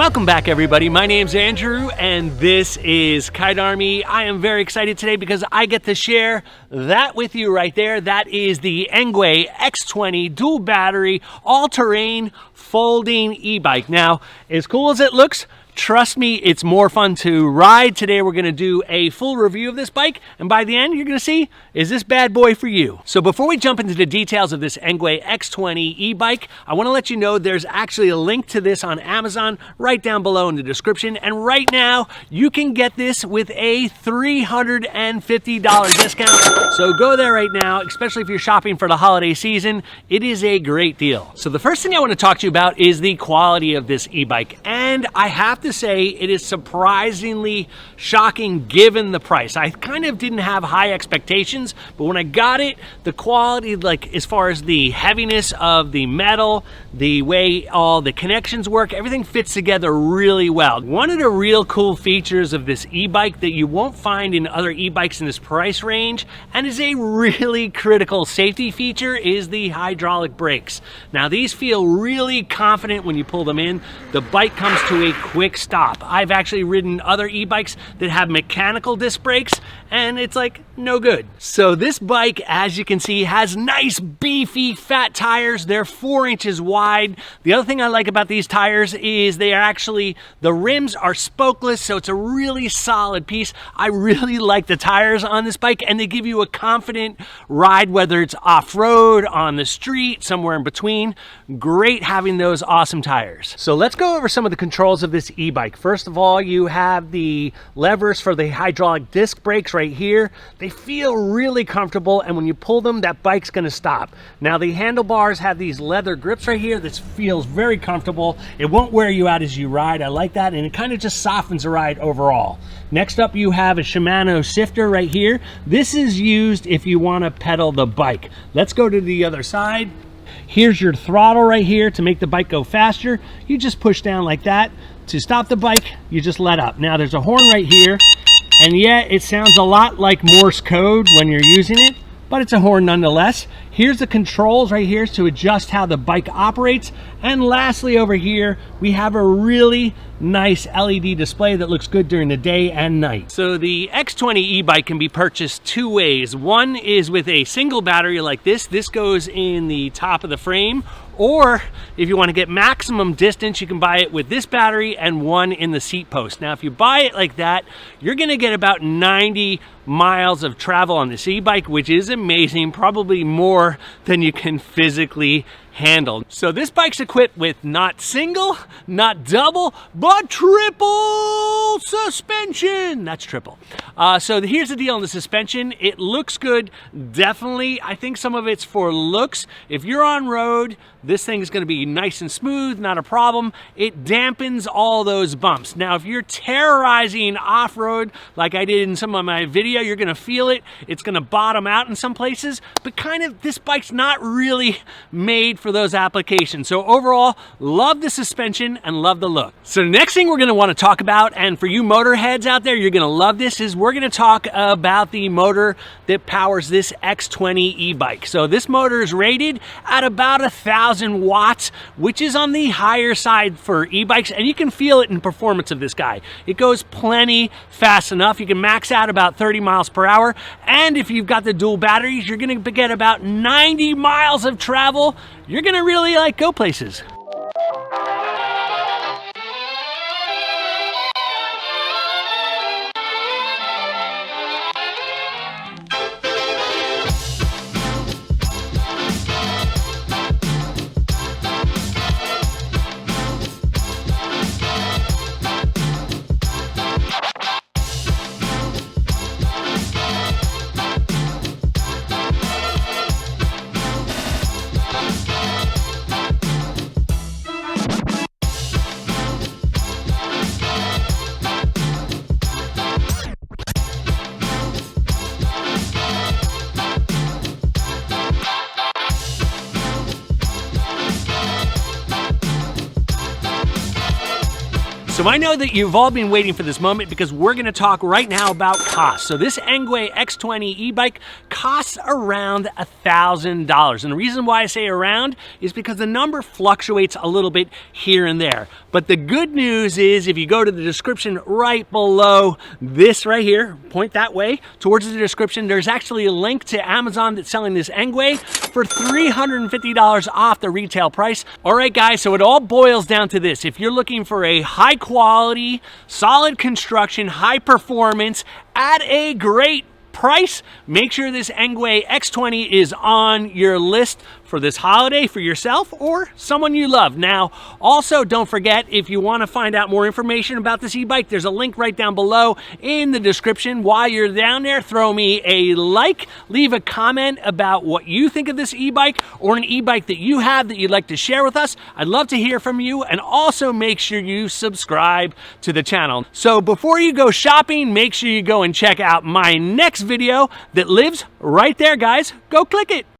Welcome back, everybody. My name's Andrew, and this is KiteArmy. I am very excited today because I get to share that with you right there. That is the Engwe X20 dual battery, all-terrain folding e-bike. Now, as cool as it looks, trust me, it's more fun to ride. Today we're going to do a full review of this bike, and by the end you're going to see, is this bad boy for you? So before we jump into the details of this Engwe X20 e-bike, I want to let you know there's actually a link to this on Amazon right down below in the description, and right now you can get this with a $350 discount. So go there right now, especially if you're shopping for the holiday season. It is a great deal. So the first thing I want to talk to you about is the quality of this e-bike, and I have to say it is surprisingly shocking given the price. I kind of didn't have high expectations, but when I got it, the quality, like as far as the heaviness of the metal, the way all the connections work, everything fits together really well. One of the real cool features of this e-bike that you won't find in other e-bikes in this price range, and is a really critical safety feature, is the hydraulic brakes. Now these feel really confident when you pull them in. The bike comes to a quick stop. I've actually ridden other e-bikes that have mechanical disc brakes, and it's like no good. So this bike, as you can see, has nice beefy fat tires. They're 4 inches wide. The other thing I like about these tires is they are actually, the rims are spokeless, so it's a really solid piece. I really like the tires on this bike, and they give you a confident ride, whether it's off-road, on the street, somewhere in between. Great having those awesome tires. So let's go over some of the controls of this e-bike. First of all, you have the levers for the hydraulic disc brakes right here. They feel really comfortable, and when you pull them, that bike's gonna stop. Now the handlebars have these leather grips right here. This feels very comfortable. It won't wear you out as you ride. I like that, and it kind of just softens the ride overall. Next up, you have a Shimano shifter right here. This is used if you want to pedal the bike. Let's go to the other side. Here's your throttle right here to make the bike go faster. You just push down like that. To stop the bike, you just let up. Now there's a horn right here, and yeah, it sounds a lot like Morse code when you're using it, but it's a horn nonetheless. Here's the controls right here to adjust how the bike operates. And lastly, over here, we have a really nice LED display that looks good during the day and night. So the X20 e-bike can be purchased two ways. One is with a single battery like this. This goes in the top of the frame. Or if you want to get maximum distance, you can buy it with this battery and one in the seat post. Now, if you buy it like that, you're going to get about 90 miles of travel on this e-bike, which is amazing, probably more than you can physically handle. So this bike's equipped with not single, not double, but triple suspension. That's triple. So here's the deal on the suspension. It looks good, definitely. I think some of it's for looks. If you're on road, this thing is going to be nice and smooth, not a problem. It dampens all those bumps. Now, if you're terrorizing off-road like I did in some of my video, you're going to feel it. It's going to bottom out in some places, but kind of this bike's not really made for those applications. So overall, love the suspension and love the look. So the next thing we're going to want to talk about, and for you motorheads out there, you're going to love this, is we're going to talk about the motor that powers this X20 e-bike. So this motor is rated at about 1,000 watts, which is on the higher side for e-bikes, and you can feel it in performance of this guy. It goes plenty fast enough. You can max out about 30 miles per hour, and if you've got the dual batteries, you're going to get about 90 miles of travel. You're going to really go places. So I know that you've all been waiting for this moment because we're going to talk right now about cost. So this Engwe X20 e-bike costs around $1,000. And the reason why I say around is because the number fluctuates a little bit here and there. But the good news is if you go to the description right below this right here, point that way towards the description, there's actually a link to Amazon that's selling this Engwe for $350 off the retail price. All right, guys, so it all boils down to this. If you're looking for a high quality, solid construction, high performance at a great price, make sure this Engwe X20 is on your list for this holiday for yourself or someone you love. Now, also don't forget, if you want to find out more information about this e-bike, there's a link right down below in the description. While you're down there, throw me a like, leave a comment about what you think of this e-bike or an e-bike that you have that you'd like to share with us. I'd love to hear from you, and also make sure you subscribe to the channel. So before you go shopping, make sure you go and check out my next video that lives right there, guys. Go click it.